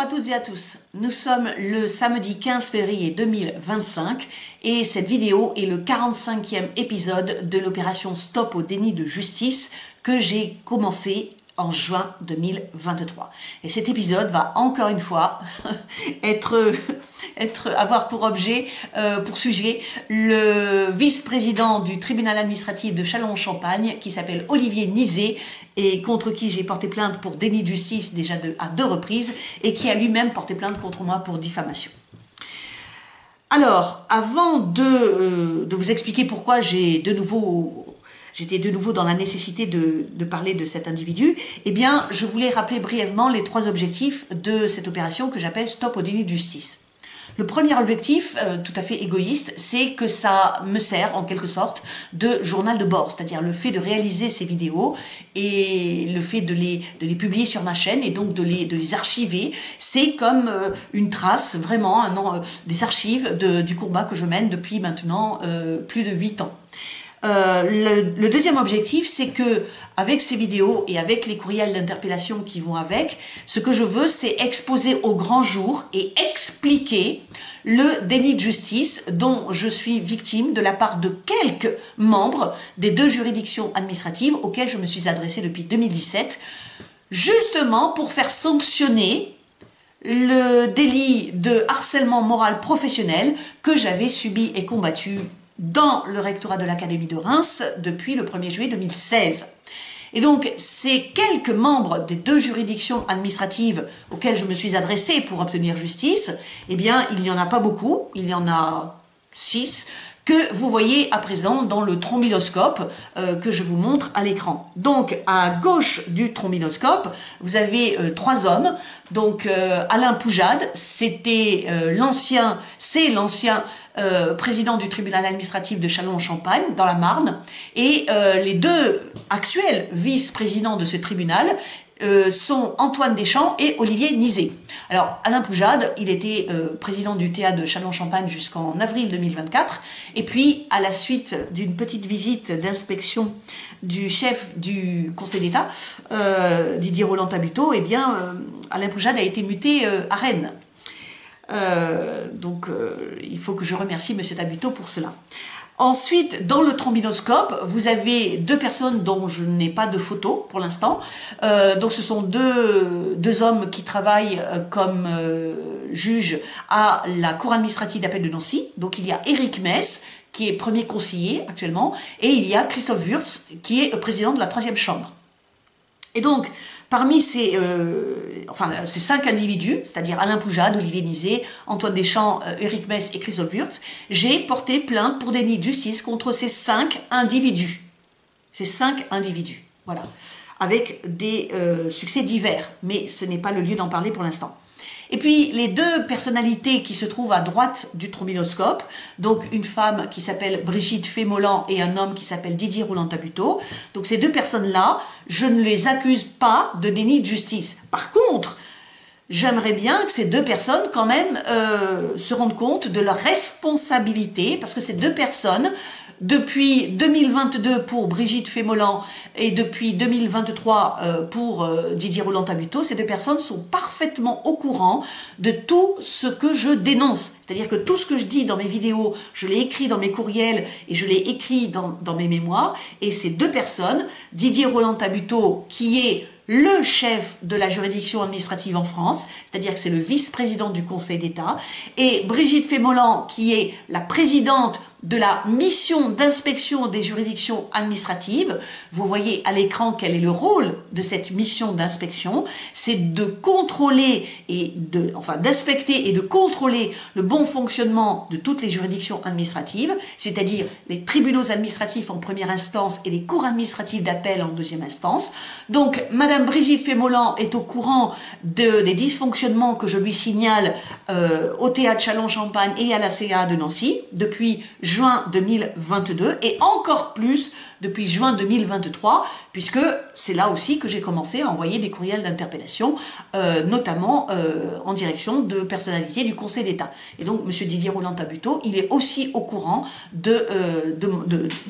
à toutes et à tous, nous sommes le samedi 15 février 2025 et cette vidéo est le 45e épisode de l'opération Stop au déni de justice que j'ai commencé en juin 2023. Et cet épisode va encore une fois avoir pour objet, pour sujet, le vice-président du tribunal administratif de Châlons-en-Champagne qui s'appelle Olivier Nizet et contre qui j'ai porté plainte pour déni de justice déjà à 2 reprises et qui a lui-même porté plainte contre moi pour diffamation. Alors, avant de vous expliquer pourquoi j'étais de nouveau dans la nécessité de parler de cet individu, eh bien, je voulais rappeler brièvement les 3 objectifs de cette opération que j'appelle Stop au déni de justice. Le premier objectif, tout à fait égoïste, c'est que ça me sert en quelque sorte de journal de bord, c'est-à-dire le fait de réaliser ces vidéos et le fait de les publier sur ma chaîne et donc de les archiver, c'est comme une trace, vraiment, des archives du combat que je mène depuis maintenant plus de 8 ans. Le deuxième objectif, c'est que avec ces vidéos et avec les courriels d'interpellation qui vont avec, ce que je veux, c'est exposer au grand jour et expliquer le déni de justice dont je suis victime de la part de quelques membres des 2 juridictions administratives auxquelles je me suis adressée depuis 2017, justement pour faire sanctionner le délit de harcèlement moral professionnel que j'avais subi et combattu dans le rectorat de l'Académie de Reims depuis le 1er juillet 2016. Et donc, ces quelques membres des 2 juridictions administratives auxquelles je me suis adressée pour obtenir justice, eh bien, il n'y en a pas beaucoup, il y en a 6, que vous voyez à présent dans le trombinoscope que je vous montre à l'écran. Donc, à gauche du trombinoscope, vous avez 3 hommes. Donc, Alain Poujade, c'est l'ancien président du tribunal administratif de Châlons-en-Champagne, dans la Marne. Et les 2 actuels vice-présidents de ce tribunal sont Antoine Deschamps et Olivier Nizet. Alors, Alain Poujade, il était président du TA de Châlons-en-Champagne jusqu'en avril 2024. Et puis, à la suite d'une petite visite d'inspection du chef du Conseil d'État, Didier Roland-Tabuteau, eh bien, Alain Poujade a été muté à Rennes. Donc, il faut que je remercie M. Tabuteau pour cela. Ensuite, dans le trombinoscope, vous avez 2 personnes dont je n'ai pas de photo pour l'instant. Donc, ce sont deux hommes qui travaillent comme juges à la Cour administrative d'appel de Nancy. Donc, il y a Éric Mess, qui est premier conseiller actuellement, et il y a Christophe Wurtz, qui est président de la 3e chambre. Et donc, parmi ces 5 individus, c'est-à-dire Alain Poujade, Olivier Nizet, Antoine Deschamps, Éric Mess et Christophe Wurtz, j'ai porté plainte pour déni de justice contre ces 5 individus. Ces 5 individus, voilà. Avec des succès divers, mais ce n'est pas le lieu d'en parler pour l'instant. Et puis, les 2 personnalités qui se trouvent à droite du trombinoscope, donc une femme qui s'appelle Brigitte Fémolan et un homme qui s'appelle Didier Roland-Tabuteau. Donc, ces 2 personnes-là, je ne les accuse pas de déni de justice. Par contre, j'aimerais bien que ces 2 personnes, quand même, se rendent compte de leur responsabilité, parce que ces 2 personnes, depuis 2022 pour Brigitte Fémolan et depuis 2023 pour Didier Roland-Tabuteau, ces 2 personnes sont parfaitement au courant de tout ce que je dénonce. C'est-à-dire que tout ce que je dis dans mes vidéos, je l'ai écrit dans mes courriels et je l'ai écrit dans mes mémoires. Et ces 2 personnes, Didier Roland-Tabuteau, qui est le chef de la juridiction administrative en France, c'est-à-dire que c'est le vice-président du Conseil d'État, et Brigitte Fémolan, qui est la présidente de la mission d'inspection des juridictions administratives. Vous voyez à l'écran quel est le rôle de cette mission d'inspection, c'est de contrôler et d'inspecter et de contrôler le bon fonctionnement de toutes les juridictions administratives, c'est-à-dire les tribunaux administratifs en première instance et les cours administratives d'appel en 2e instance. Donc, Madame Brigitte Fémolan est au courant des dysfonctionnements que je lui signale au théâtre Châlons-en-Champagne et à la CA de Nancy depuis juin 2022 et encore plus depuis juin 2023, puisque c'est là aussi que j'ai commencé à envoyer des courriels d'interpellation, notamment en direction de personnalités du Conseil d'État. Et donc, M. Didier Roland-Tabuteau, il est aussi au courant de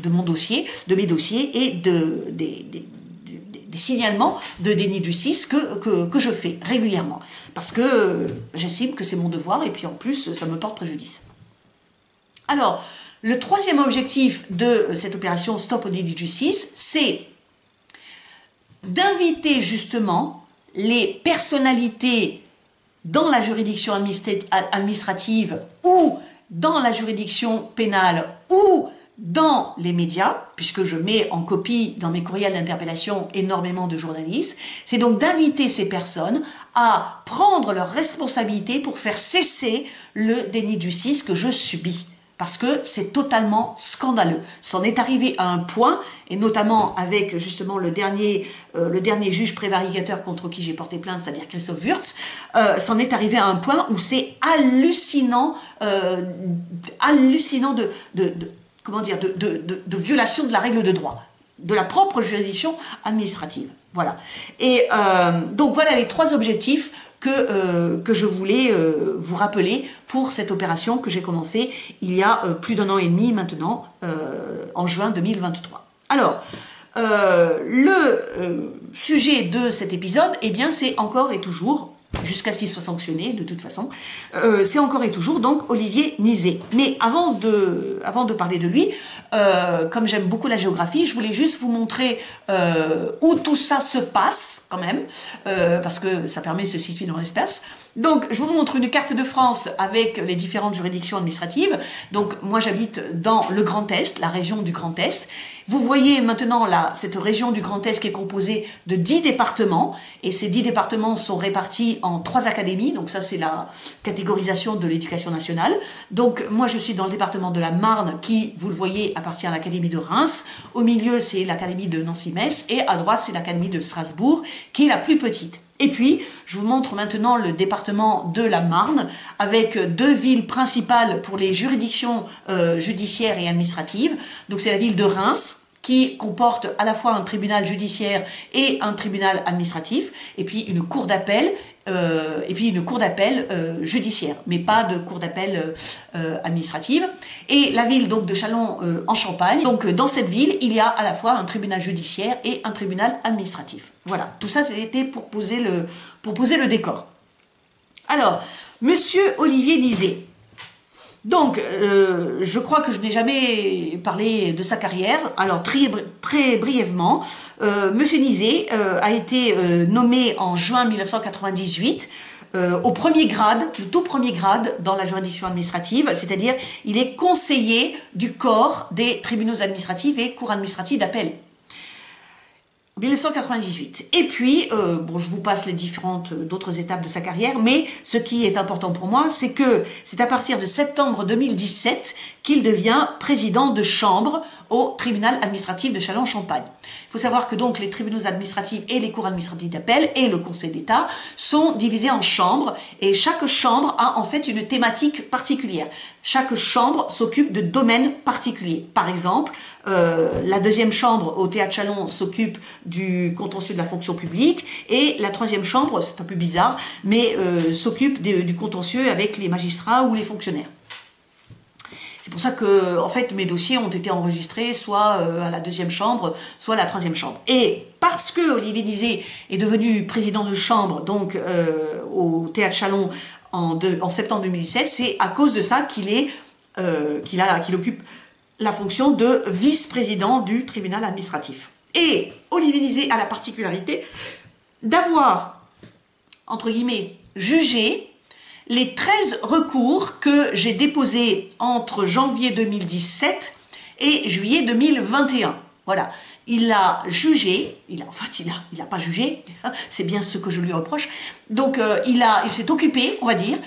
mon dossier, de mes dossiers et des signalements de déni de justice que je fais régulièrement. Parce que j'estime que c'est mon devoir et puis en plus, ça me porte préjudice. Alors, le troisième objectif de cette opération Stop au déni de justice, c'est d'inviter justement les personnalités dans la juridiction administrative ou dans la juridiction pénale ou dans les médias, puisque je mets en copie dans mes courriels d'interpellation énormément de journalistes, c'est donc d'inviter ces personnes à prendre leurs responsabilités pour faire cesser le déni de justice que je subis. Parce que c'est totalement scandaleux. C'en est arrivé à un point, et notamment avec justement le dernier juge prévaricateur contre qui j'ai porté plainte, c'est-à-dire Christophe Wurtz, c'en est arrivé à un point où c'est hallucinant, hallucinant de violation de la règle de droit, de la propre juridiction administrative. Voilà. Et donc voilà les trois objectifs que je voulais vous rappeler pour cette opération que j'ai commencée il y a plus d'1 an et demi maintenant, en juin 2023. Alors, le sujet de cet épisode, eh bien, c'est encore et toujours, jusqu'à ce qu'il soit sanctionné de toute façon, c'est encore et toujours donc Olivier Nizet. Mais avant de parler de lui, comme j'aime beaucoup la géographie, je voulais juste vous montrer où tout ça se passe quand même, parce que ça permet de se situer dans l'espace. Donc je vous montre une carte de France avec les différentes juridictions administratives. Donc moi j'habite dans le Grand Est, la région du Grand Est. Vous voyez maintenant là, cette région du Grand Est qui est composée de 10 départements, et ces 10 départements sont répartis en 3 académies, donc ça c'est la catégorisation de l'éducation nationale. Donc moi je suis dans le département de la Marne qui, vous le voyez, appartient à l'académie de Reims. Au milieu c'est l'académie de Nancy-Metz et à droite c'est l'académie de Strasbourg qui est la plus petite. Et puis, je vous montre maintenant le département de la Marne, avec 2 villes principales pour les juridictions judiciaires et administratives. Donc c'est la ville de Reims, qui comporte à la fois un tribunal judiciaire et un tribunal administratif, et puis une cour d'appel, judiciaire, mais pas de cour d'appel administrative. Et la ville donc de Châlons en Champagne. Donc dans cette ville, il y a à la fois un tribunal judiciaire et un tribunal administratif. Voilà, tout ça c'était pour poser le décor. Alors, monsieur Olivier Nizet. Donc, je crois que je n'ai jamais parlé de sa carrière. Alors, très brièvement, monsieur Nizet a été nommé en juin 1998 au premier grade, le tout premier grade dans la juridiction administrative, c'est-à-dire il est conseiller du corps des tribunaux administratifs et cours administratives d'appel. 1998. Et puis, bon, je vous passe les différentes d'autres étapes de sa carrière, mais ce qui est important pour moi, c'est que c'est à partir de septembre 2017 qu'il devient président de chambre au tribunal administratif de Châlons-Champagne. Il faut savoir que donc les tribunaux administratifs et les cours administratifs d'appel et le Conseil d'État sont divisés en chambres, et chaque chambre a en fait une thématique particulière. Chaque chambre s'occupe de domaines particuliers. Par exemple, la deuxième chambre au Théâtre Châlons s'occupe du contentieux de la fonction publique, et la troisième chambre, c'est un peu bizarre, mais s'occupe du contentieux avec les magistrats ou les fonctionnaires. C'est pour ça que, en fait, mes dossiers ont été enregistrés soit à la deuxième chambre, soit à la troisième chambre. Et parce que Olivier Nizet est devenu président de chambre, donc au Théâtre Châlons en septembre 2017, c'est à cause de ça qu'il occupe la fonction de vice-président du tribunal administratif. Et Olivier Nizet a la particularité d'avoir, entre guillemets, jugé les 13 recours que j'ai déposés entre janvier 2017 et juillet 2021. Voilà. Il a jugé, il a pas jugé, c'est bien ce que je lui reproche. Donc il s'est occupé, on va dire,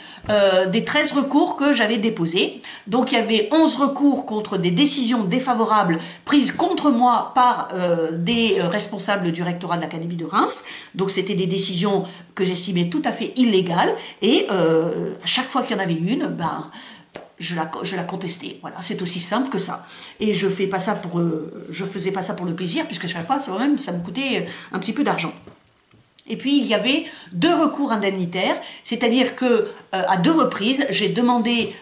des 13 recours que j'avais déposés. Donc il y avait 11 recours contre des décisions défavorables prises contre moi par des responsables du rectorat de l'Académie de Reims. Donc c'était des décisions que j'estimais tout à fait illégales, et à chaque fois qu'il y en avait une, je la contestais. Voilà, c'est aussi simple que ça. Et je faisais pas ça pour le plaisir, puisque chaque fois, ça me coûtait un petit peu d'argent. Et puis il y avait 2 recours indemnitaires, c'est-à-dire que à 2 reprises, j'ai demandé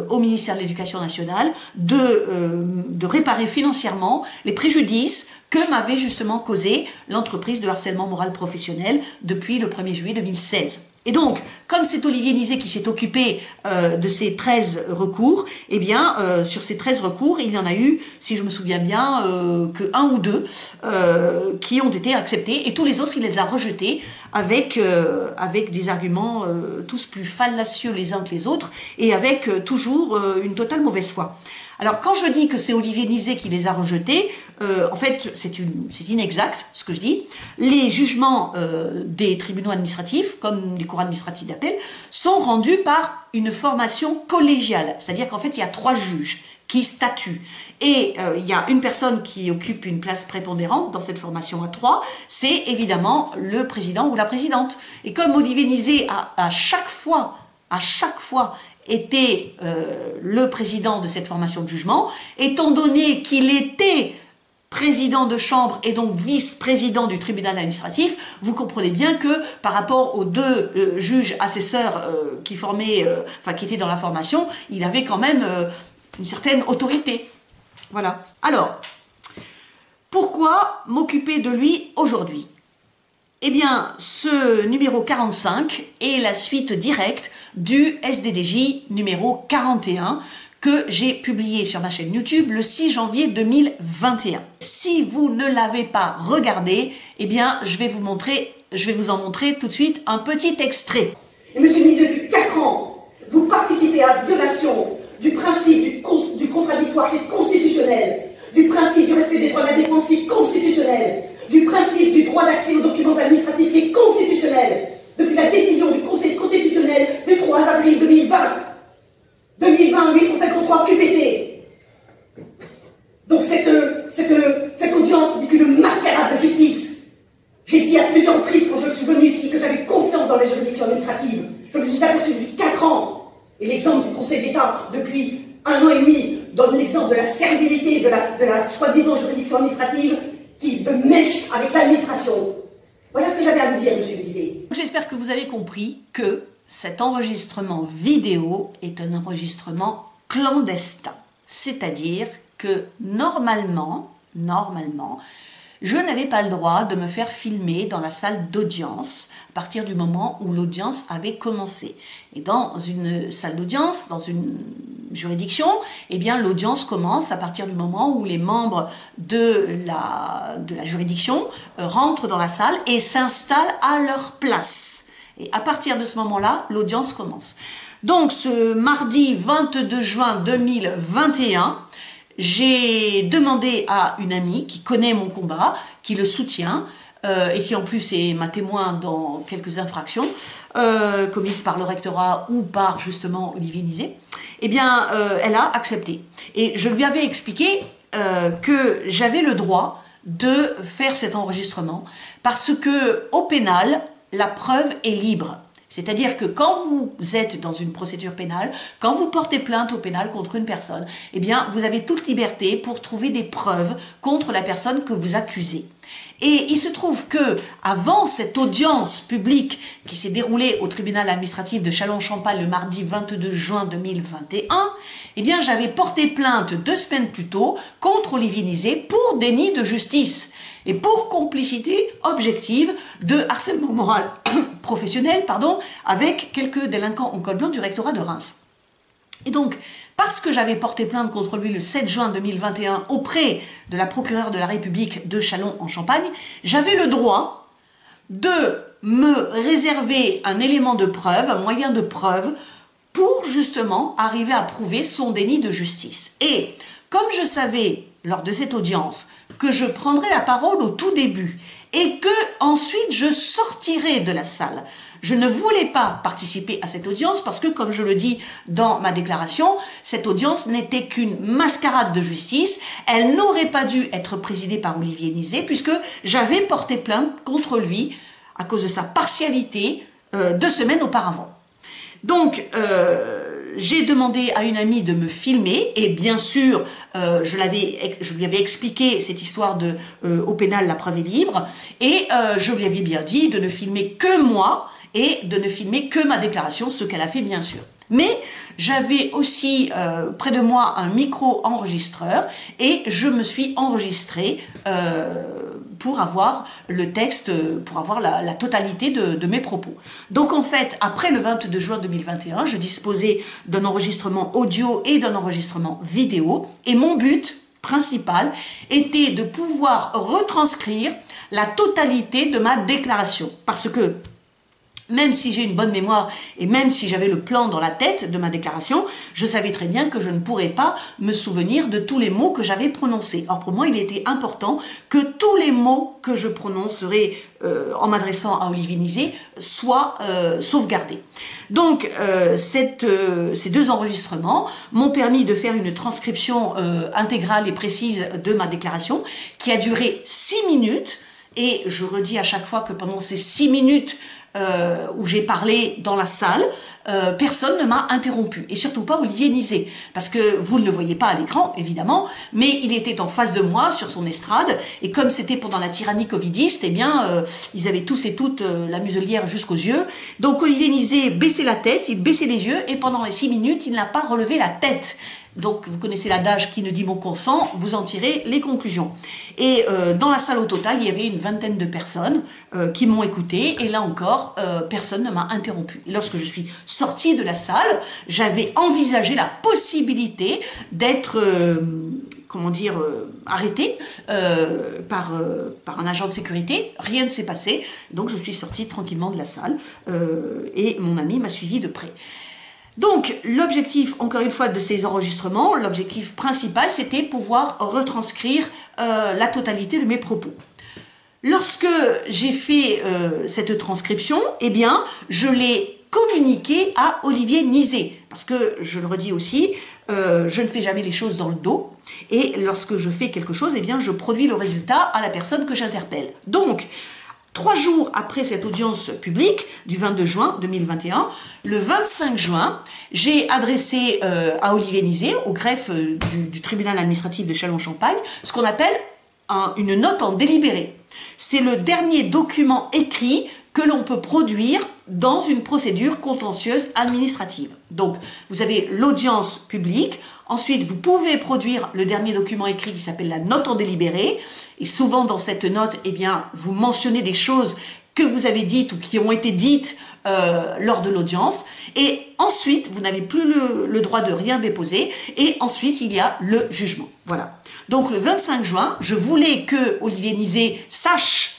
au ministère de l'Éducation nationale de réparer financièrement les préjudices que m'avait justement causé l'entreprise de harcèlement moral professionnel depuis le 1er juillet 2016. Et donc, comme c'est Olivier Nizet qui s'est occupé de ces 13 recours, eh bien, sur ces 13 recours, il y en a eu, si je me souviens bien, que 1 ou 2 qui ont été acceptés, et tous les autres, il les a rejetés avec des arguments tous plus fallacieux les uns que les autres, et avec toujours une totale mauvaise foi. Alors, quand je dis que c'est Olivier Nizet qui les a rejetés, en fait, c'est inexact, ce que je dis. Les jugements des tribunaux administratifs, comme les cours administratifs d'appel, sont rendus par une formation collégiale. C'est-à-dire qu'en fait, il y a 3 juges qui statuent. Et il y a une personne qui occupe une place prépondérante dans cette formation à 3, c'est évidemment le président ou la présidente. Et comme Olivier Nizet a à chaque fois, était le président de cette formation de jugement, étant donné qu'il était président de chambre et donc vice-président du tribunal administratif, vous comprenez bien que par rapport aux 2 juges assesseurs qui étaient dans la formation, il avait quand même une certaine autorité. Voilà. Alors, pourquoi m'occuper de lui aujourd'hui ? Eh bien, ce numéro 45 est la suite directe du SDDJ numéro 41 que j'ai publié sur ma chaîne YouTube le 6 janvier 2021. Si vous ne l'avez pas regardé, eh bien, je vais vous en montrer tout de suite un petit extrait. Et monsieur Nizet, depuis 4 ans, vous participez à la violation du principe du contradictoire qui est constitutionnel, du principe du respect des droits de la défense qui est constitutionnel, du principe du droit d'accès aux documents administratifs qui est constitutionnel, depuis la décision du Conseil constitutionnel du 3 avril 2020. 853 QPC. Donc cette audience n'est qu'une mascarade de justice. J'ai dit à plusieurs reprises quand je suis venu ici que j'avais confiance dans les juridictions administratives. Je me suis aperçu depuis 4 ans. Et l'exemple du Conseil d'État depuis 1 an et demi donne l'exemple de la servilité de la soi-disant juridiction administrative qui de mèche avec l'administration. Voilà ce que j'avais à vous dire, monsieur Nizet. J'espère que vous avez compris que cet enregistrement vidéo est un enregistrement clandestin. C'est-à-dire que normalement, je n'avais pas le droit de me faire filmer dans la salle d'audience à partir du moment où l'audience avait commencé. Et dans une salle d'audience, dans une juridiction, eh bien l'audience commence à partir du moment où les membres de la juridiction rentrent dans la salle et s'installent à leur place. Et à partir de ce moment-là, l'audience commence. Donc ce mardi 22 juin 2021, j'ai demandé à une amie qui connaît mon combat, qui le soutient, et qui en plus est ma témoin dans quelques infractions commises par le rectorat ou par justement Olivier Nizet, eh bien elle a accepté. Et je lui avais expliqué que j'avais le droit de faire cet enregistrement parce que au pénal, la preuve est libre. C'est-à-dire que quand vous êtes dans une procédure pénale, quand vous portez plainte au pénal contre une personne, eh bien, vous avez toute liberté pour trouver des preuves contre la personne que vous accusez. Et il se trouve que, avant cette audience publique qui s'est déroulée au tribunal administratif de Châlons-en-Champagne le mardi 22 juin 2021, eh bien, j'avais porté plainte 2 semaines plus tôt contre Olivier Nizet pour déni de justice et pour complicité objective de harcèlement moral professionnel, avec quelques délinquants en col blanc du rectorat de Reims. Et donc, parce que j'avais porté plainte contre lui le 7 juin 2021 auprès de la procureure de la République de Châlons-en-Champagne, j'avais le droit de me réserver un élément de preuve, un moyen de preuve, pour justement arriver à prouver son déni de justice. Et comme je savais, lors de cette audience, que je prendrais la parole au tout début et que ensuite je sortirais de la salle, je ne voulais pas participer à cette audience parce que, comme je le dis dans ma déclaration, cette audience n'était qu'une mascarade de justice. Elle n'aurait pas dû être présidée par Olivier Nizet puisque j'avais porté plainte contre lui à cause de sa partialité 2 semaines auparavant. Donc, j'ai demandé à une amie de me filmer et bien sûr, je lui avais expliqué cette histoire de au pénal, la preuve est libre et je lui avais bien dit de ne filmer que moi et de ne filmer que ma déclaration, ce qu'elle a fait bien sûr. Mais j'avais aussi près de moi un micro-enregistreur et je me suis enregistrée pour avoir le texte, pour avoir la totalité de mes propos. Donc en fait, après le 22 juin 2021, je disposais d'un enregistrement audio et d'un enregistrement vidéo et mon but principal était de pouvoir retranscrire la totalité de ma déclaration. Parce que même si j'ai une bonne mémoire et même si j'avais le plan dans la tête de ma déclaration, je savais très bien que je ne pourrais pas me souvenir de tous les mots que j'avais prononcés. Or pour moi, il était important que tous les mots que je prononcerai en m'adressant à Olivier Nizet soient sauvegardés. Donc ces deux enregistrements m'ont permis de faire une transcription intégrale et précise de ma déclaration qui a duré 6 minutes. Et je redis à chaque fois que pendant ces 6 minutes où j'ai parlé dans la salle, personne ne m'a interrompu, et surtout pas Olivier Nizet, parce que vous ne le voyez pas à l'écran, évidemment, mais il était en face de moi sur son estrade, et comme c'était pendant la tyrannie covidiste, eh bien, ils avaient tous et toutes la muselière jusqu'aux yeux, donc Olivier Nizet baissait la tête, il baissait les yeux, et pendant les 6 minutes, il n'a pas relevé la tête. Donc, vous connaissez l'adage qui ne dit mot consent, vous en tirez les conclusions. Et dans la salle au total, il y avait une vingtaine de personnes qui m'ont écouté, et là encore, personne ne m'a interrompu. Et lorsque je suis sortie de la salle, j'avais envisagé la possibilité d'être, arrêtée par un agent de sécurité. Rien ne s'est passé, donc je suis sortie tranquillement de la salle, et mon ami m'a suivi de près. Donc, l'objectif, encore une fois, de ces enregistrements, l'objectif principal, c'était pouvoir retranscrire la totalité de mes propos. Lorsque j'ai fait cette transcription, eh bien, je l'ai communiqué à Olivier Nizet. Parce que, je le redis aussi, je ne fais jamais les choses dans le dos. Et lorsque je fais quelque chose, eh bien, je produis le résultat à la personne que j'interpelle. Donc, 3 jours après cette audience publique du 22 juin 2021, le 25 juin, j'ai adressé à Olivier Nizet, au greffe du tribunal administratif de Châlons-Champagne, ce qu'on appelle une note en délibéré. C'est le dernier document écrit que l'on peut produire dans une procédure contentieuse administrative. Donc, vous avez l'audience publique, ensuite vous pouvez produire le dernier document écrit qui s'appelle la note en délibéré, et souvent dans cette note, eh bien, vous mentionnez des choses que vous avez dites ou qui ont été dites lors de l'audience, et ensuite, vous n'avez plus le droit de rien déposer, et ensuite, il y a le jugement. Voilà. Donc, le 25 juin, je voulais que Olivier Nizet sache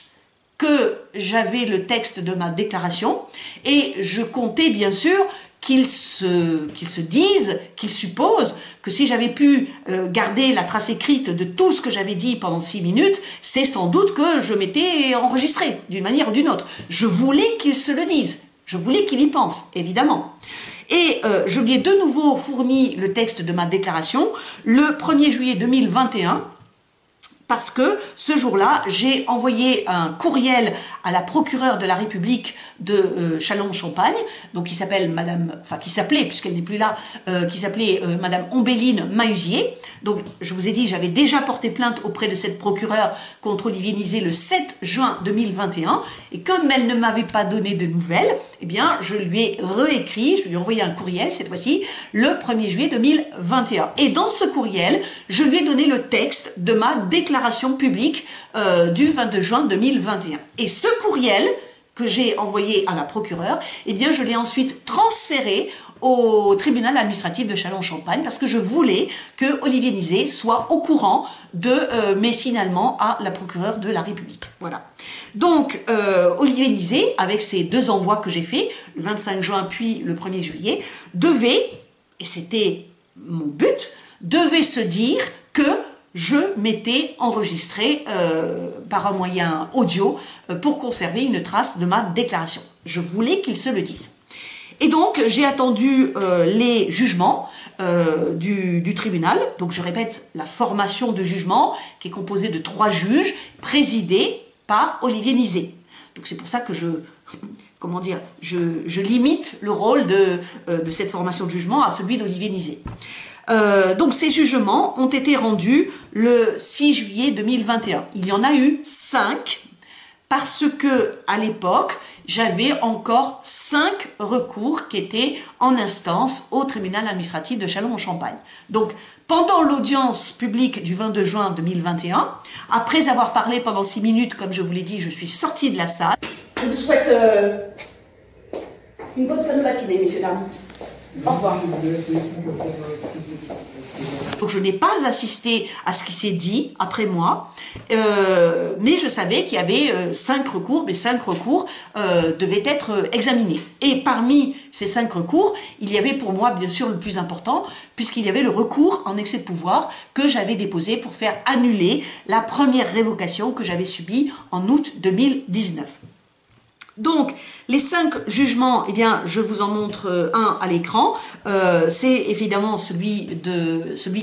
que j'avais le texte de ma déclaration, et je comptais bien sûr qu'il se dise, qu'il suppose que si j'avais pu garder la trace écrite de tout ce que j'avais dit pendant 6 minutes, c'est sans doute que je m'étais enregistré d'une manière ou d'une autre. Je voulais qu'il se le dise, je voulais qu'il y pense, évidemment. Et je lui ai de nouveau fourni le texte de ma déclaration le 1er juillet 2021, parce que ce jour-là, j'ai envoyé un courriel à la procureure de la République de Châlons-Champagne, donc qui s'appelait, puisqu'elle n'est plus là, qui s'appelait Madame Ombéline Mahusier. Donc, je vous ai dit, j'avais déjà porté plainte auprès de cette procureure contre Olivier Nizet le 7 juin 2021, et comme elle ne m'avait pas donné de nouvelles, eh bien, je lui ai réécrit, je lui ai envoyé un courriel, cette fois-ci, le 1er juillet 2021. Et dans ce courriel, je lui ai donné le texte de ma déclaration publique du 22 juin 2021. Et ce courriel que j'ai envoyé à la procureure, eh bien, je l'ai ensuite transféré au tribunal administratif de Châlons-Champagne parce que je voulais que Olivier Nizet soit au courant de mes signalements à la procureure de la République. Voilà. Donc, Olivier Nizet, avec ces 2 envois que j'ai faits, le 25 juin puis le 1er juillet, devait, et c'était mon but, devait se dire que je m'étais enregistré par un moyen audio pour conserver une trace de ma déclaration. Je voulais qu'il se le dise. Et donc, j'ai attendu les jugements du tribunal. Donc, je répète, la formation de jugement qui est composée de 3 juges présidés par Olivier Nizet. Donc, c'est pour ça que je limite le rôle de cette formation de jugement à celui d'Olivier Nizet. Donc ces jugements ont été rendus le 6 juillet 2021. Il y en a eu 5 parce que à l'époque, j'avais encore 5 recours qui étaient en instance au tribunal administratif de Châlons-en-Champagne. Donc, pendant l'audience publique du 22 juin 2021, après avoir parlé pendant 6 minutes, comme je vous l'ai dit, je suis sortie de la salle. Je vous souhaite une bonne fin de matinée, messieurs, dames. Au revoir. Donc je n'ai pas assisté à ce qui s'est dit après moi, mais je savais qu'il y avait 5 recours, mais 5 recours devaient être examinés. Et parmi ces 5 recours, il y avait pour moi bien sûr le plus important, puisqu'il y avait le recours en excès de pouvoir que j'avais déposé pour faire annuler la première révocation que j'avais subie en août 2019. Donc, les 5 jugements, eh bien, je vous en montre un à l'écran. C'est évidemment celui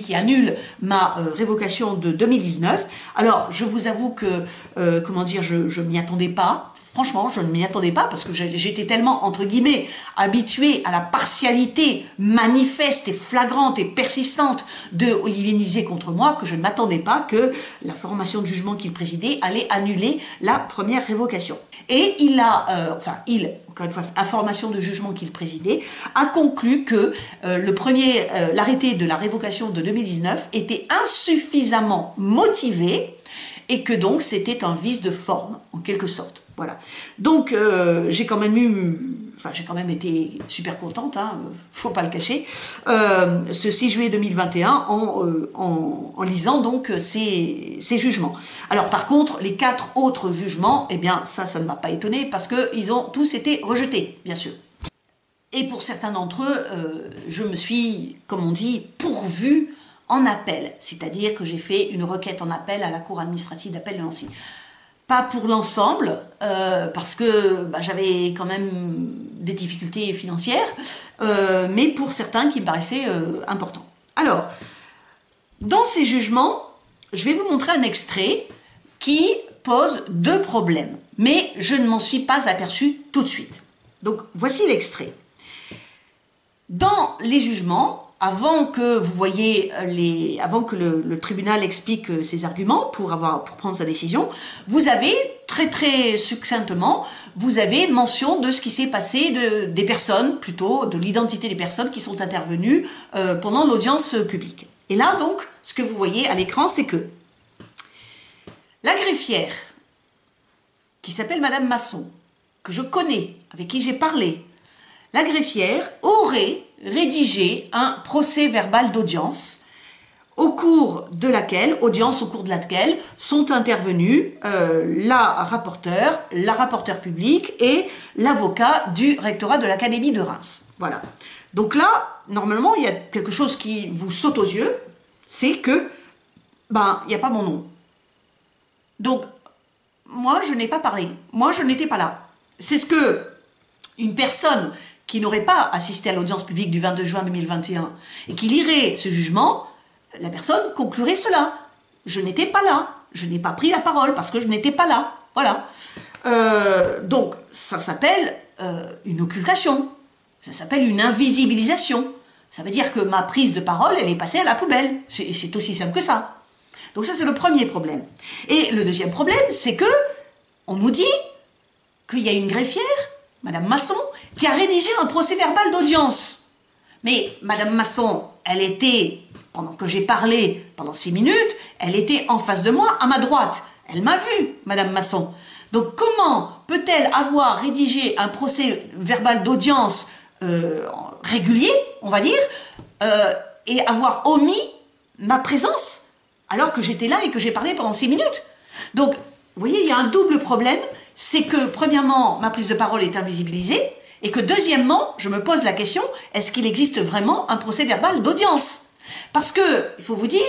qui annule ma révocation de 2019. Alors, je vous avoue que, je m'y attendais pas. Franchement, je ne m'y attendais pas parce que j'étais tellement, entre guillemets, habituée à la partialité manifeste et flagrante et persistante de Olivier Nizet contre moi que je ne m'attendais pas que la formation de jugement qu'il présidait allait annuler la première révocation. Et il a, encore une fois, la formation de jugement qu'il présidait, a conclu que l'arrêté de la révocation de 2019 était insuffisamment motivé et que donc c'était un vice de forme, en quelque sorte. Voilà. Donc j'ai quand même été super contente, faut pas le cacher, ce 6 juillet 2021 en lisant donc ces jugements. Alors par contre, les 4 autres jugements, eh bien ça ne m'a pas étonné parce que ils ont tous été rejetés, bien sûr. Et pour certains d'entre eux, je me suis, comme on dit, pourvue en appel, c'est-à-dire que j'ai fait une requête en appel à la Cour administrative d'appel de Nancy. Pas pour l'ensemble, parce que j'avais quand même des difficultés financières, mais pour certains qui me paraissaient importants. Alors, dans ces jugements, je vais vous montrer un extrait qui pose 2 problèmes, mais je ne m'en suis pas aperçue tout de suite. Donc, voici l'extrait. Dans les jugements, avant que vous voyez avant que le tribunal explique ses arguments pour prendre sa décision, vous avez très très succinctement, vous avez mention de ce qui s'est passé des personnes, plutôt de l'identité des personnes qui sont intervenues pendant l'audience publique. Et là donc, ce que vous voyez à l'écran, c'est que la greffière, qui s'appelle Madame Masson, que je connais, avec qui j'ai parlé, la greffière aurait rédigé un procès verbal d'audience au cours de laquelle sont intervenus la rapporteure publique et l'avocat du rectorat de l'Académie de Reims. Voilà. Donc là, normalement, il y a quelque chose qui vous saute aux yeux, c'est que, il n'y a pas mon nom. Donc, moi, je n'ai pas parlé. Moi, je n'étais pas là. C'est ce que une personne qui n'aurait pas assisté à l'audience publique du 22 juin 2021 et qui lirait ce jugement, la personne conclurait cela. Je n'étais pas là. Je n'ai pas pris la parole parce que je n'étais pas là. Voilà. Donc, ça s'appelle une occultation. Ça s'appelle une invisibilisation. Ça veut dire que ma prise de parole, elle est passée à la poubelle. C'est aussi simple que ça. Donc ça, c'est le premier problème. Et le deuxième problème, c'est que on nous dit qu'il y a une greffière, Madame Masson, qui a rédigé un procès verbal d'audience. Mais Madame Masson, elle était, pendant que j'ai parlé pendant 6 minutes, elle était en face de moi, à ma droite. Elle m'a vu, Madame Masson. Donc comment peut-elle avoir rédigé un procès verbal d'audience régulier, on va dire, et avoir omis ma présence alors que j'étais là et que j'ai parlé pendant 6 minutes? Donc, vous voyez, il y a un double problème, c'est que premièrement, ma prise de parole est invisibilisée, et que deuxièmement, je me pose la question, est-ce qu'il existe vraiment un procès verbal d'audience? Parce que, il faut vous dire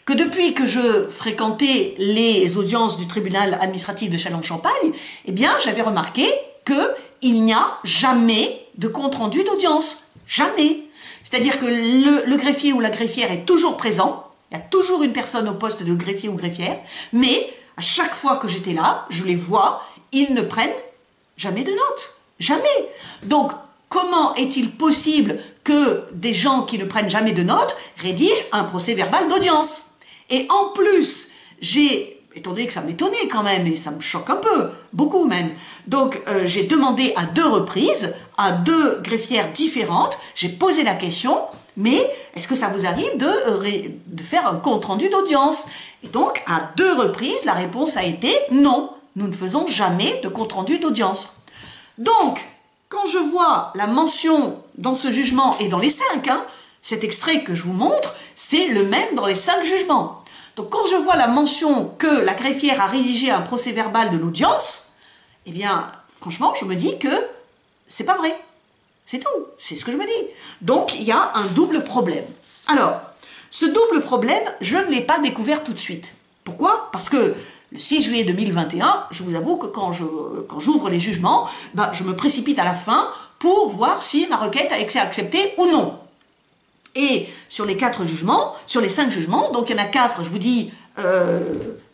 que depuis que je fréquentais les audiences du tribunal administratif de Châlons-en-Champagne, eh bien, j'avais remarqué qu'il n'y a jamais de compte-rendu d'audience. Jamais. C'est-à-dire que le greffier ou la greffière est toujours présent, il y a toujours une personne au poste de greffier ou greffière, mais à chaque fois que j'étais là, je les vois, ils ne prennent jamais de notes. Jamais. Donc, comment est-il possible que des gens qui ne prennent jamais de notes rédigent un procès verbal d'audience? Et en plus, j'ai étant donné que ça m'étonnait quand même, et ça me choque un peu, beaucoup même. Donc j'ai demandé à 2 reprises, à 2 greffières différentes, j'ai posé la question, mais est-ce que ça vous arrive de faire un compte-rendu d'audience? Et donc, à 2 reprises, la réponse a été non, nous ne faisons jamais de compte-rendu d'audience. Donc, quand je vois la mention dans ce jugement, et dans les 5, cet extrait que je vous montre, c'est le même dans les 5 jugements. Donc, quand je vois la mention que la greffière a rédigé un procès-verbal de l'audience, eh bien, franchement, je me dis que c'est pas vrai. C'est tout, c'est ce que je me dis. Donc, il y a un double problème. Alors, ce double problème, je ne l'ai pas découvert tout de suite. Pourquoi? Parce que le 6 juillet 2021, je vous avoue que quand j'ouvre les jugements, je me précipite à la fin pour voir si ma requête a été acceptée ou non. Et sur les 4 jugements, sur les 5 jugements, donc il y en a 4, je vous dis,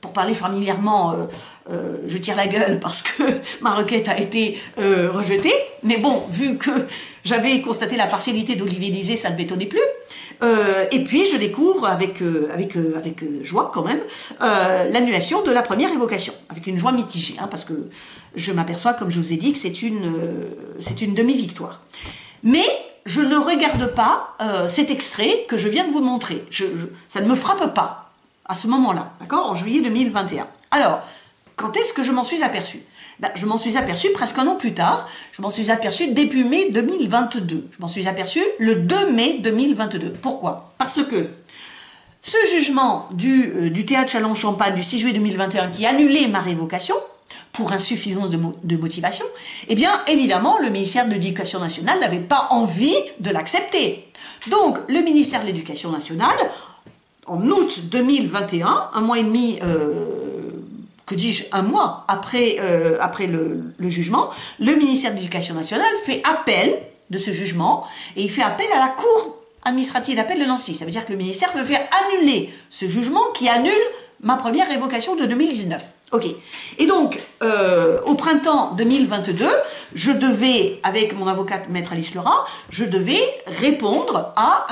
pour parler familièrement, je tire la gueule parce que ma requête a été rejetée. Mais bon, vu que j'avais constaté la partialité d'Olivier Lisée, ça ne m'étonnait plus. Et puis je découvre avec joie quand même l'annulation de la première évocation, avec une joie mitigée, parce que je m'aperçois, comme je vous ai dit, que c'est une demi-victoire. Mais je ne regarde pas cet extrait que je viens de vous montrer. Ça ne me frappe pas à ce moment-là, d'accord, en juillet 2021. Alors, quand est-ce que je m'en suis aperçue? Je m'en suis aperçue presque un an plus tard. Je m'en suis aperçue début mai 2022. Je m'en suis aperçue le 2 mai 2022. Pourquoi? Parce que ce jugement du théâtre Châlons-Champagne du 6 juillet 2021 qui annulait ma révocation pour insuffisance de motivation, eh bien, évidemment, le ministère de l'Éducation nationale n'avait pas envie de l'accepter. Donc, le ministère de l'Éducation nationale, en août 2021, un mois et demi, que dis-je, un mois après le jugement, le ministère de l'Éducation nationale fait appel de ce jugement et il fait appel à la Cour administrative d'appel de Nancy. Ça veut dire que le ministère veut faire annuler ce jugement qui annule ma première révocation de 2019. Ok. Et donc, au printemps 2022, je devais, avec mon avocate Maître Alice Lerat, je devais répondre à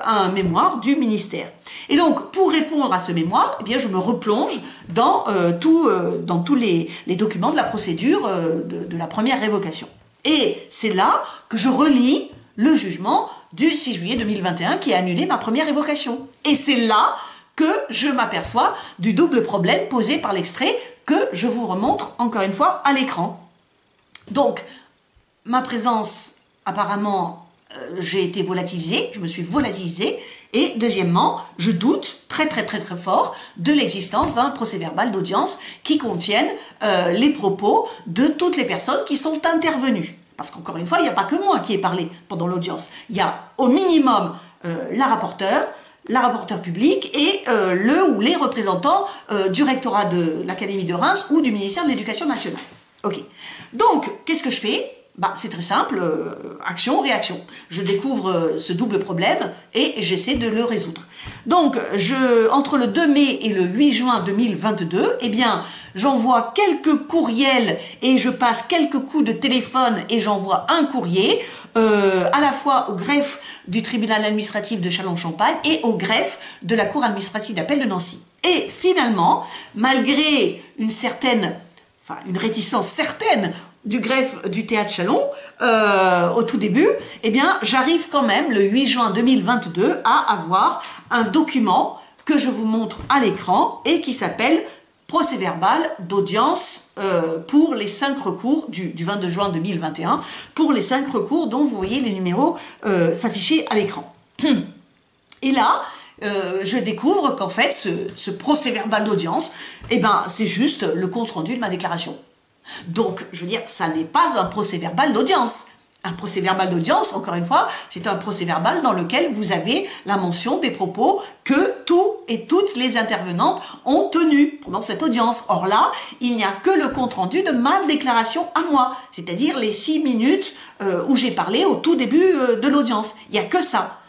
un mémoire du ministère. Et donc, pour répondre à ce mémoire, eh bien, je me replonge dans tous les documents de la procédure de la première révocation. Et c'est là que je relis le jugement du 6 juillet 2021 qui a annulé ma première révocation. Et c'est là que je m'aperçois du double problème posé par l'extrait que je vous remontre encore une fois à l'écran. Donc, ma présence, apparemment, j'ai été volatilisée, je me suis volatilisée, et deuxièmement, je doute très fort de l'existence d'un procès-verbal d'audience qui contienne les propos de toutes les personnes qui sont intervenues. Parce qu'encore une fois, il n'y a pas que moi qui ai parlé pendant l'audience. Il y a au minimum la rapporteure publique et le ou les représentants du rectorat de l'Académie de Reims ou du ministère de l'Éducation nationale. Ok. Donc, qu'est-ce que je fais? C'est très simple, action-réaction. Je découvre ce double problème et j'essaie de le résoudre. Donc, entre le 2 mai et le 8 juin 2022, eh bien, j'envoie quelques courriels et je passe quelques coups de téléphone et j'envoie un courrier à la fois au greffe du tribunal administratif de Châlons-Champagne et au greffe de la cour administrative d'appel de Nancy. Et finalement, malgré une réticence certaine du greffe du théâtre Châlons au tout début, eh bien, j'arrive quand même le 8 juin 2022 à avoir un document que je vous montre à l'écran et qui s'appelle procès-verbal d'audience pour les 5 recours du 22 juin 2021, pour les 5 recours dont vous voyez les numéros s'afficher à l'écran. Et là, je découvre qu'en fait, ce procès-verbal d'audience, c'est juste le compte-rendu de ma déclaration. Donc, je veux dire, ça n'est pas un procès-verbal d'audience. Un procès-verbal d'audience, encore une fois, c'est un procès-verbal dans lequel vous avez la mention des propos que tous et toutes les intervenantes ont tenus pendant cette audience. Or là, il n'y a que le compte-rendu de ma déclaration à moi, c'est-à-dire les 6 minutes où j'ai parlé au tout début de l'audience. Il n'y a que ça.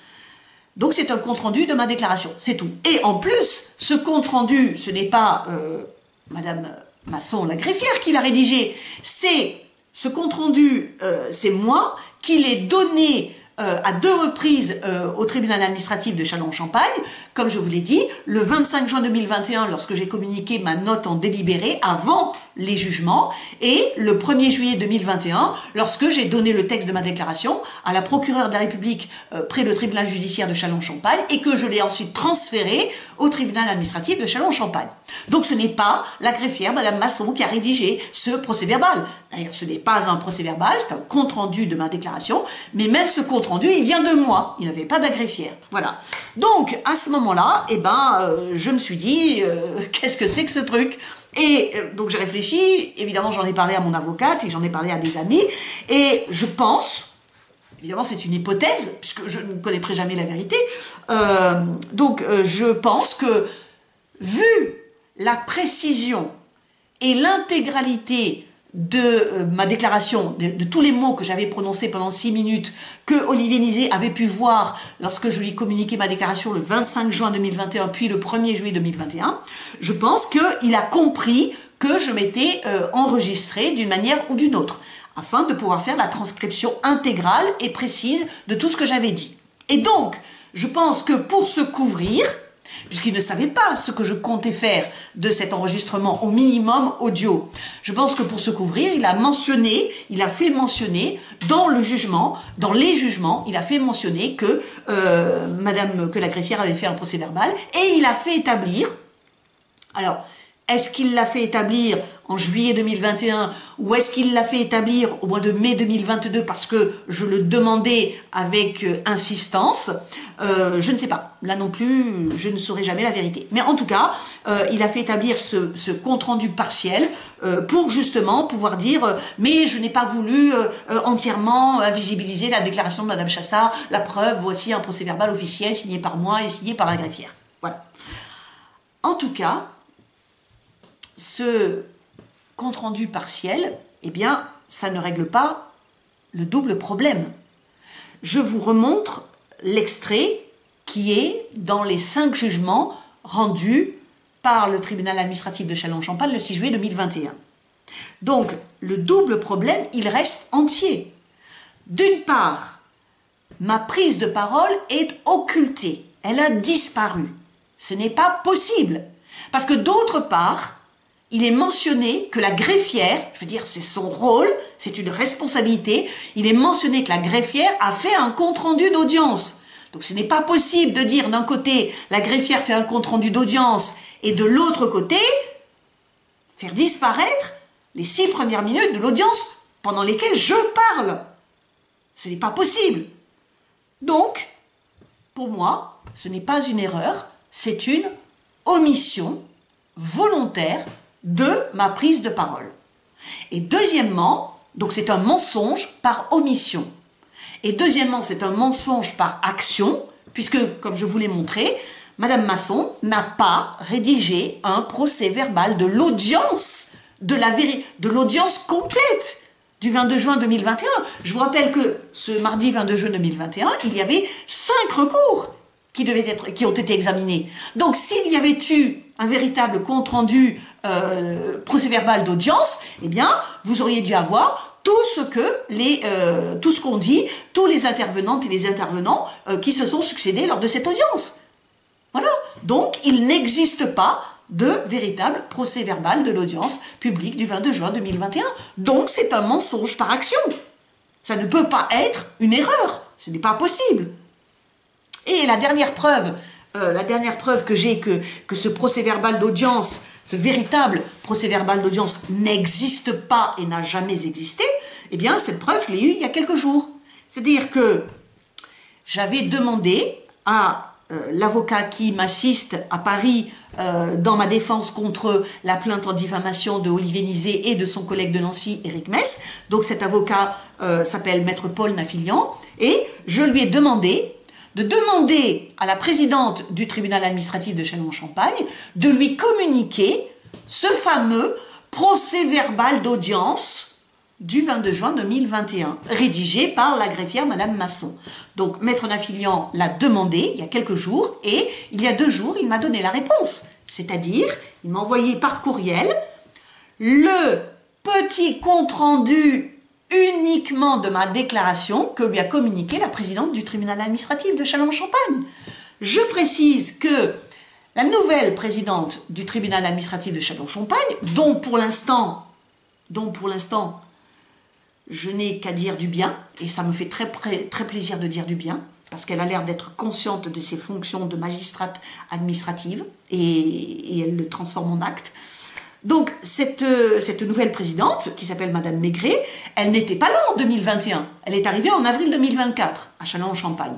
Donc, c'est un compte-rendu de ma déclaration, c'est tout. Et en plus, ce compte-rendu, ce n'est pas Madame Masson, la greffière, qui l'a rédigé, c'est ce compte-rendu, c'est moi qui l'ai donné à 2 reprises au tribunal administratif de Châlons-en-Champagne, comme je vous l'ai dit, le 25 juin 2021 lorsque j'ai communiqué ma note en délibéré avant les jugements, et le 1er juillet 2021 lorsque j'ai donné le texte de ma déclaration à la procureure de la République près le tribunal judiciaire de Châlons-en-Champagne et que je l'ai ensuite transféré au tribunal administratif de Châlons-en-Champagne. Donc ce n'est pas la greffière Madame Masson qui a rédigé ce procès-verbal. D'ailleurs, ce n'est pas un procès-verbal, c'est un compte-rendu de ma déclaration, mais même ce compte-rendu, il vient de moi. Il n'avait pas de greffière. Voilà. Donc, à ce moment-là, je me suis dit, qu'est-ce que c'est que ce truc ? Et donc j'ai réfléchi, évidemment j'en ai parlé à mon avocate et j'en ai parlé à des amis, et je pense, évidemment c'est une hypothèse, puisque je ne connaîtrai jamais la vérité, je pense que, vu la précision et l'intégralité de ma déclaration, de tous les mots que j'avais prononcés pendant 6 minutes, que Olivier Nizet avait pu voir lorsque je lui ai communiqué ma déclaration le 25 juin 2021, puis le 1er juillet 2021, je pense qu'il a compris que je m'étais enregistrée d'une manière ou d'une autre, afin de pouvoir faire la transcription intégrale et précise de tout ce que j'avais dit. Et donc, je pense que pour se couvrir, puisqu'il ne savait pas ce que je comptais faire de cet enregistrement au minimum audio. Je pense que pour se couvrir, il a fait mentionner dans le jugement, dans les jugements, il a fait mentionner que que la greffière avait fait un procès-verbal, et il a fait établir, alors, est-ce qu'il l'a fait établir en juillet 2021 ou est-ce qu'il l'a fait établir au mois de mai 2022 parce que je le demandais avec insistance? Je ne sais pas. Là non plus, je ne saurai jamais la vérité. Mais en tout cas, il a fait établir ce compte-rendu partiel pour justement pouvoir dire mais je n'ai pas voulu entièrement visibiliser la déclaration de Madame Chassard. La preuve, voici un procès-verbal officiel signé par moi et signé par la greffière. Voilà. En tout cas, ce compte-rendu partiel, eh bien, ça ne règle pas le double problème. Je vous remontre l'extrait qui est dans les 5 jugements rendus par le tribunal administratif de Châlons-en-Champagne le 6 juillet 2021. Donc, le double problème, il reste entier. D'une part, ma prise de parole est occultée. Elle a disparu. Ce n'est pas possible. Parce que d'autre part, il est mentionné que la greffière, je veux dire, c'est son rôle, c'est une responsabilité, il est mentionné que la greffière a fait un compte-rendu d'audience. Donc ce n'est pas possible de dire d'un côté, la greffière fait un compte-rendu d'audience, et de l'autre côté, faire disparaître les 6 premières minutes de l'audience pendant lesquelles je parle. Ce n'est pas possible. Donc, pour moi, ce n'est pas une erreur, c'est une omission volontaire de ma prise de parole. Et deuxièmement, donc c'est un mensonge par omission. Et deuxièmement, c'est un mensonge par action, puisque, comme je vous l'ai montré, Madame Masson n'a pas rédigé un procès-verbal de l'audience, de l'audience complète du 22 juin 2021. Je vous rappelle que ce mardi 22 juin 2021, il y avait 5 recours qui ont été examinés. Donc, s'il y avait eu un véritable compte-rendu procès-verbal d'audience, eh bien, vous auriez dû avoir tout ce qu'ont dit tous les intervenantes et les intervenants qui se sont succédés lors de cette audience. Voilà. Donc, il n'existe pas de véritable procès-verbal de l'audience publique du 22 juin 2021. Donc, c'est un mensonge par action. Ça ne peut pas être une erreur. Ce n'est pas possible. Et la dernière preuve que j'ai que ce procès-verbal d'audience, ce véritable procès-verbal d'audience n'existe pas et n'a jamais existé, eh bien, cette preuve, je l'ai eue il y a quelques jours. C'est-à-dire que j'avais demandé à l'avocat qui m'assiste à Paris dans ma défense contre la plainte en diffamation de Olivier Nizet et de son collègue de Nancy, Éric Mess. Donc cet avocat s'appelle Maître Paul Nafilian, et je lui ai demandé de demander à la présidente du tribunal administratif de Châlons-en-Champagne de lui communiquer ce fameux procès-verbal d'audience du 22 juin 2021, rédigé par la greffière Madame Masson. Donc, Maître Nafilian l'a demandé il y a quelques jours, et il y a 2 jours, il m'a donné la réponse. C'est-à-dire, il m'a envoyé par courriel le petit compte-rendu uniquement de ma déclaration que lui a communiquée la présidente du tribunal administratif de Châlons-en-Champagne. Je précise que la nouvelle présidente du tribunal administratif de Châlons-en-Champagne, dont pour l'instant, je n'ai qu'à dire du bien, et ça me fait très plaisir de dire du bien, parce qu'elle a l'air d'être consciente de ses fonctions de magistrate administrative, et elle le transforme en acte. Donc, cette nouvelle présidente, qui s'appelle Madame Maigret, elle n'était pas là en 2021. Elle est arrivée en avril 2024, à Châlons-en-Champagne.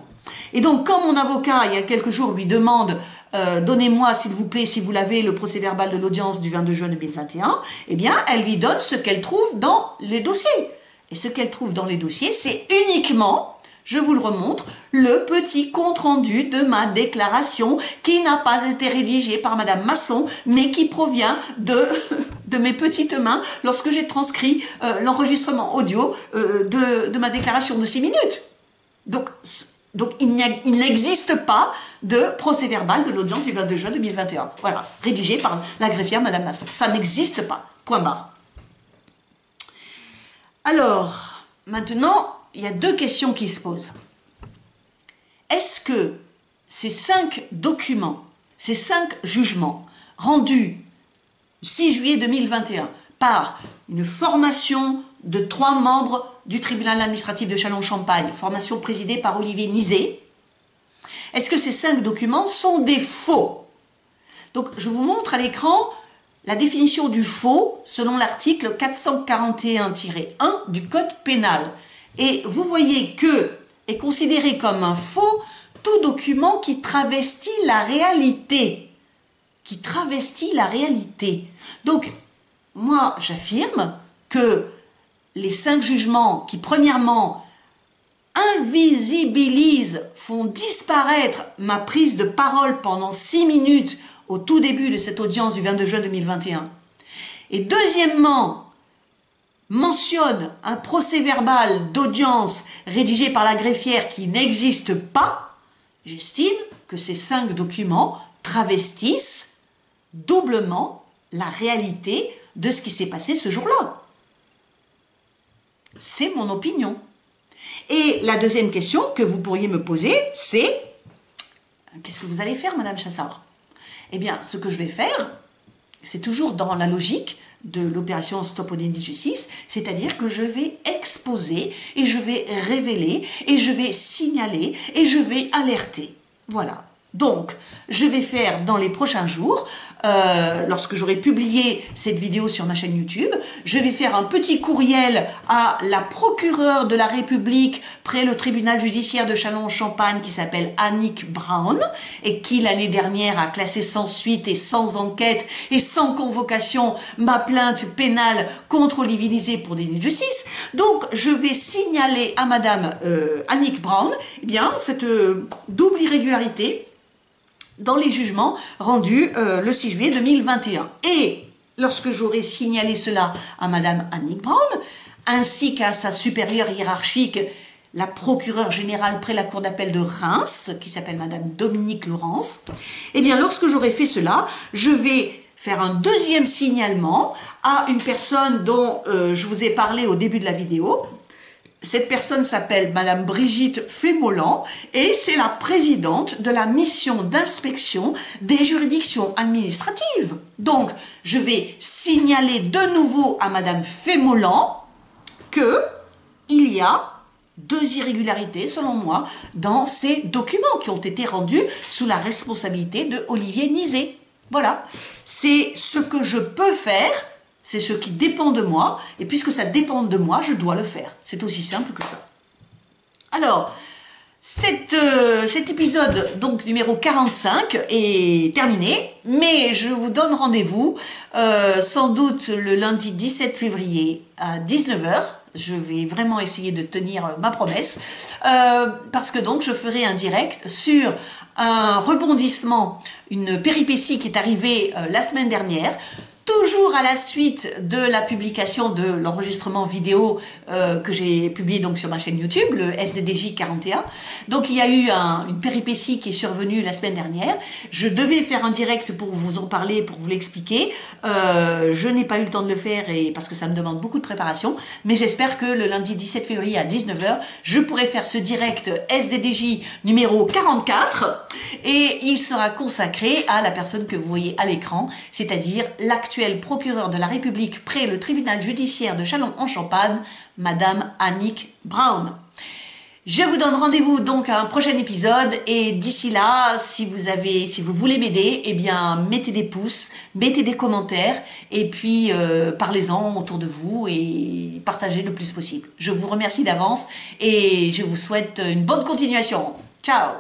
Et donc, quand mon avocat, il y a quelques jours, lui demande donnez-moi, s'il vous plaît, si vous l'avez, le procès-verbal de l'audience du 22 juin 2021, eh bien, elle lui donne ce qu'elle trouve dans les dossiers. Et ce qu'elle trouve dans les dossiers, c'est uniquement, je vous le remontre, le petit compte-rendu de ma déclaration qui n'a pas été rédigé par Madame Masson, mais qui provient de mes petites mains lorsque j'ai transcrit l'enregistrement audio de ma déclaration de 6 minutes. Donc il n'existe pas de procès-verbal de l'audience du 22 juin 2021. Voilà, rédigé par la greffière Madame Masson. Ça n'existe pas. Point barre. Alors, maintenant, il y a 2 questions qui se posent. Est-ce que ces 5 documents, ces 5 jugements rendus le 6 juillet 2021 par une formation de 3 membres du tribunal administratif de Châlons-en-Champagne, formation présidée par Olivier Nizet, est-ce que ces 5 documents sont des faux? Donc, je vous montre à l'écran la définition du faux selon l'article 441-1 du Code pénal. Et vous voyez que est considéré comme un faux tout document qui travestit la réalité. Qui travestit la réalité. Donc, moi, j'affirme que les 5 jugements qui, premièrement, invisibilisent, font disparaître ma prise de parole pendant 6 minutes au tout début de cette audience du 22 juin 2021. Et deuxièmement, mentionne un procès-verbal d'audience rédigé par la greffière qui n'existe pas, j'estime que ces 5 documents travestissent doublement la réalité de ce qui s'est passé ce jour-là. C'est mon opinion. Et la deuxième question que vous pourriez me poser, c'est qu'est-ce que vous allez faire, Madame Chassard? Eh bien, ce que je vais faire, c'est toujours dans la logique de l'opération Stop au déni de justice, c'est-à-dire que je vais exposer et je vais révéler et je vais signaler et je vais alerter. Voilà. Donc, je vais faire dans les prochains jours, lorsque j'aurai publié cette vidéo sur ma chaîne YouTube, je vais faire un petit courriel à la procureure de la République près le tribunal judiciaire de Châlons-en-Champagne qui s'appelle Annick Brown et qui l'année dernière a classé sans suite et sans enquête et sans convocation ma plainte pénale contre Olivier Nizet pour déni de justice. Donc, je vais signaler à Madame Annick Brown, eh bien, cette double irrégularité dans les jugements rendus le 6 juillet 2021. Et lorsque j'aurai signalé cela à Madame Annick Brown, ainsi qu'à sa supérieure hiérarchique, la procureure générale près la cour d'appel de Reims, qui s'appelle Madame Dominique Laurence, eh bien, lorsque j'aurai fait cela, je vais faire un deuxième signalement à une personne dont je vous ai parlé au début de la vidéo. Cette personne s'appelle Madame Brigitte Fémolan et c'est la présidente de la mission d'inspection des juridictions administratives. Donc, je vais signaler de nouveau à Madame Fémolan qu'il y a 2 irrégularités, selon moi, dans ces documents qui ont été rendus sous la responsabilité de Olivier Nizet. Voilà. C'est ce que je peux faire. C'est ce qui dépend de moi, et puisque ça dépend de moi, je dois le faire. C'est aussi simple que ça. Alors, cet épisode, donc numéro 45, est terminé, mais je vous donne rendez-vous sans doute le lundi 17 février à 19 h. Je vais vraiment essayer de tenir ma promesse, parce que donc je ferai un direct sur un rebondissement, une péripétie qui est arrivée la semaine dernière. toujours à la suite de la publication de l'enregistrement vidéo que j'ai publié donc sur ma chaîne YouTube, le SDDJ 41. Donc il y a eu une péripétie qui est survenue la semaine dernière. Je devais faire un direct pour vous en parler, pour vous l'expliquer. Je n'ai pas eu le temps de le faire parce que ça me demande beaucoup de préparation. Mais j'espère que le lundi 17 février à 19h, je pourrai faire ce direct SDDJ numéro 44 et il sera consacré à la personne que vous voyez à l'écran, c'est-à-dire l'actuel procureur de la République près le tribunal judiciaire de Châlons-en-Champagne, Madame Annick Brown. Je vous donne rendez-vous donc à un prochain épisode et d'ici là, si vous voulez m'aider, eh bien mettez des pouces, mettez des commentaires et puis parlez-en autour de vous et partagez le plus possible. Je vous remercie d'avance et je vous souhaite une bonne continuation. Ciao!